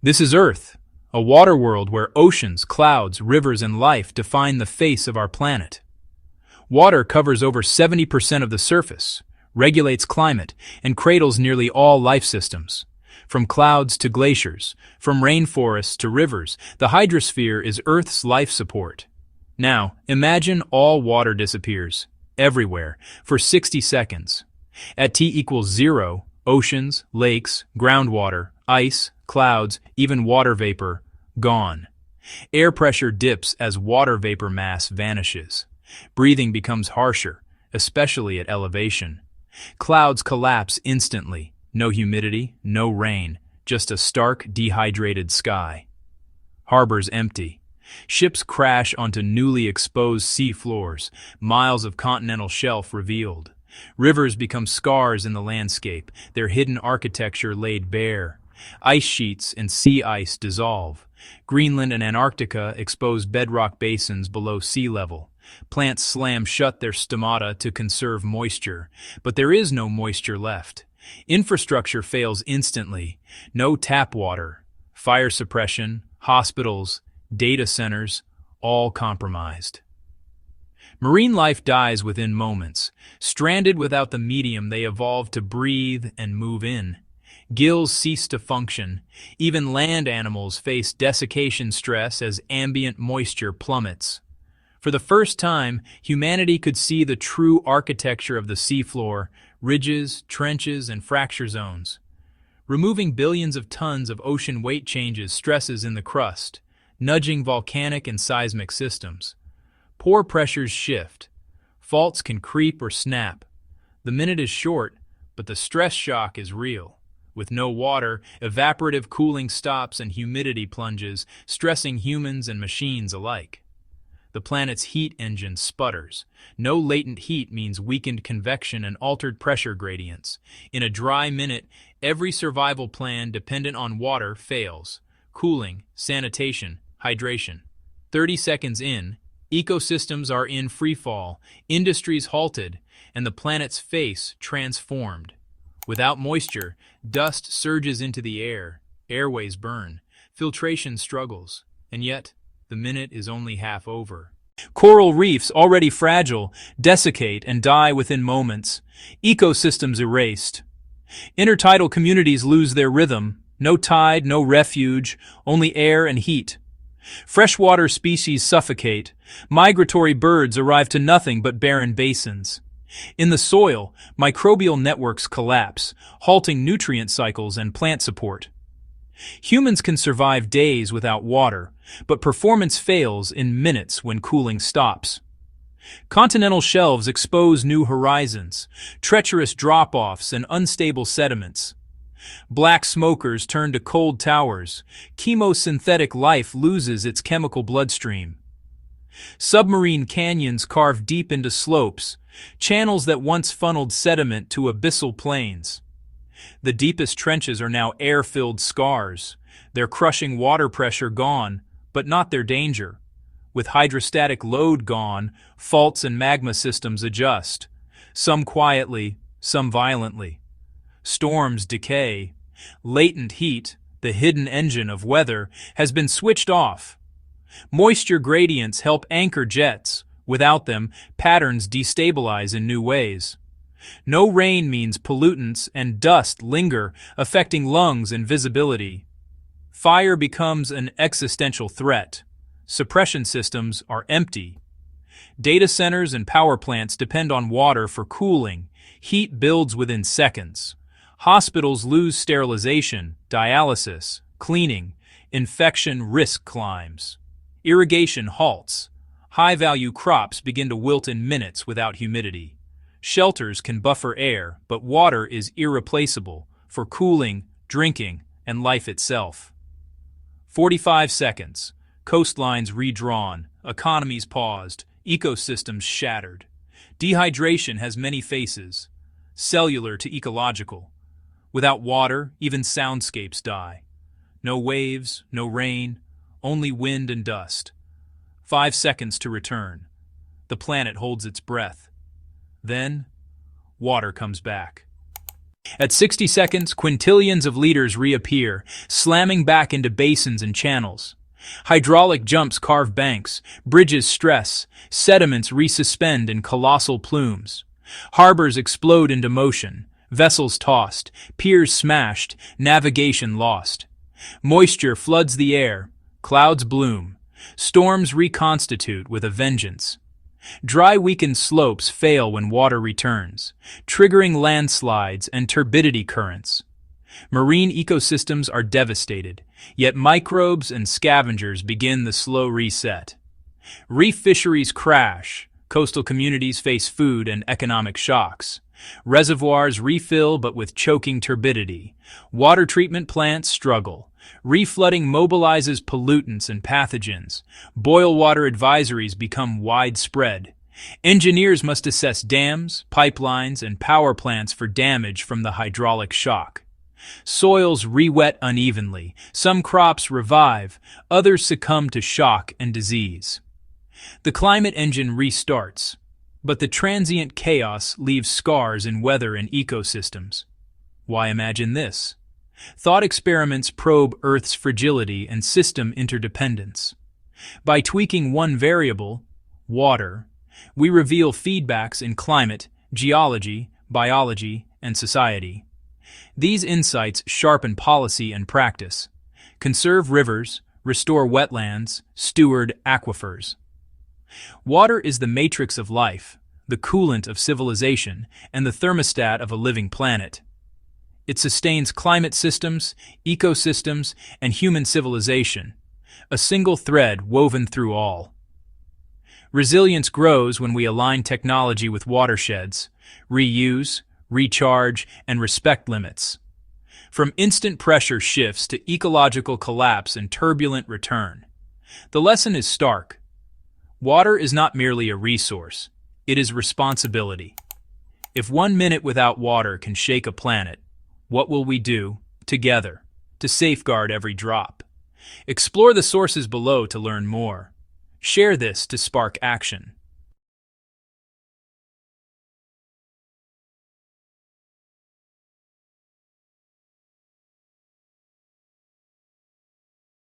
This is Earth, a water world where oceans, clouds, rivers, and life define the face of our planet. Water covers over 70% of the surface, regulates climate, and cradles nearly all life systems. From clouds to glaciers, from rainforests to rivers, the hydrosphere is Earth's life support. Now, imagine all water disappears, everywhere, for 60 seconds. At T=0, oceans, lakes, groundwater, ice, clouds, even water vapor, gone. Air pressure dips as water vapor mass vanishes. Breathing becomes harsher, especially at elevation. Clouds collapse instantly. No humidity, no rain, just a stark, dehydrated sky. Harbors empty. Ships crash onto newly exposed sea floors, miles of continental shelf revealed. Rivers become scars in the landscape, their hidden architecture laid bare. Ice sheets and sea ice dissolve. Greenland and Antarctica expose bedrock basins below sea level. Plants slam shut their stomata to conserve moisture, but there is no moisture left. Infrastructure fails instantly. No tap water. Fire suppression, hospitals, data centers, all compromised. Marine life dies within moments. Stranded without the medium they evolved to breathe and move in. Gills cease to function. Even land animals face desiccation stress as ambient moisture plummets. For the first time, humanity could see the true architecture of the seafloor, ridges, trenches, and fracture zones. Removing billions of tons of ocean weight changes stresses in the crust, nudging volcanic and seismic systems. Pore pressures shift. Faults can creep or snap. The minute is short, but the stress shock is real. With no water, evaporative cooling stops and humidity plunges, stressing humans and machines alike. The planet's heat engine sputters. No latent heat means weakened convection and altered pressure gradients. In a dry minute, every survival plan dependent on water fails. Cooling, sanitation, hydration. 30 seconds in, ecosystems are in freefall, industries halted, and the planet's face transformed. Without moisture, dust surges into the air, airways burn, filtration struggles, and yet, the minute is only half over. Coral reefs, already fragile, desiccate and die within moments. Ecosystems erased. Intertidal communities lose their rhythm. No tide, no refuge, only air and heat. Freshwater species suffocate. Migratory birds arrive to nothing but barren basins. In the soil, microbial networks collapse, halting nutrient cycles and plant support. Humans can survive days without water, but performance fails in minutes when cooling stops. Continental shelves expose new horizons, treacherous drop-offs and unstable sediments. Black smokers turn to cold towers. Chemosynthetic life loses its chemical bloodstream. Submarine canyons carve deep into slopes, channels that once funneled sediment to abyssal plains. The deepest trenches are now air-filled scars, their crushing water pressure gone, but not their danger. With hydrostatic load gone, faults and magma systems adjust, some quietly, some violently. Storms decay. Latent heat, the hidden engine of weather, has been switched off. Moisture gradients help anchor jets. Without them, patterns destabilize in new ways. No rain means pollutants and dust linger, affecting lungs and visibility. Fire becomes an existential threat. Suppression systems are empty. Data centers and power plants depend on water for cooling. Heat builds within seconds. Hospitals lose sterilization, dialysis, cleaning. Infection risk climbs. Irrigation halts. High-value crops begin to wilt in minutes without humidity. Shelters can buffer air, but water is irreplaceable for cooling, drinking, and life itself. 45 seconds. Coastlines redrawn, economies paused, ecosystems shattered. Dehydration has many faces, cellular to ecological. Without water, even soundscapes die. No waves, no rain, only wind and dust. 5 seconds to return. The planet holds its breath. Then, water comes back. At 60 seconds, quintillions of liters reappear, slamming back into basins and channels. Hydraulic jumps carve banks, bridges stress, sediments resuspend in colossal plumes. Harbors explode into motion, vessels tossed, piers smashed, navigation lost. Moisture floods the air, clouds bloom, storms reconstitute with a vengeance. Dry weakened slopes fail when water returns, triggering landslides and turbidity currents. Marine ecosystems are devastated, yet microbes and scavengers begin the slow reset. Reef fisheries crash, coastal communities face food and economic shocks. Reservoirs refill but with choking turbidity. Water treatment plants struggle. Reflooding mobilizes pollutants and pathogens. Boil water advisories become widespread. Engineers must assess dams, pipelines, and power plants for damage from the hydraulic shock. Soils re-wet unevenly. Some crops revive, others succumb to shock and disease. The climate engine restarts, but the transient chaos leaves scars in weather and ecosystems. Why imagine this? Thought experiments probe Earth's fragility and system interdependence. By tweaking one variable, water, we reveal feedbacks in climate, geology, biology, and society. These insights sharpen policy and practice. Conserve rivers, restore wetlands, steward aquifers. Water is the matrix of life, the coolant of civilization, and the thermostat of a living planet. It sustains climate systems, ecosystems, and human civilization, a single thread woven through all. Resilience grows when we align technology with watersheds, reuse, recharge, and respect limits. From instant pressure shifts to ecological collapse and turbulent return. The lesson is stark. Water is not merely a resource, it is responsibility. If 1 minute without water can shake a planet, what will we do, together, to safeguard every drop? Explore the sources below to learn more. Share this to spark action.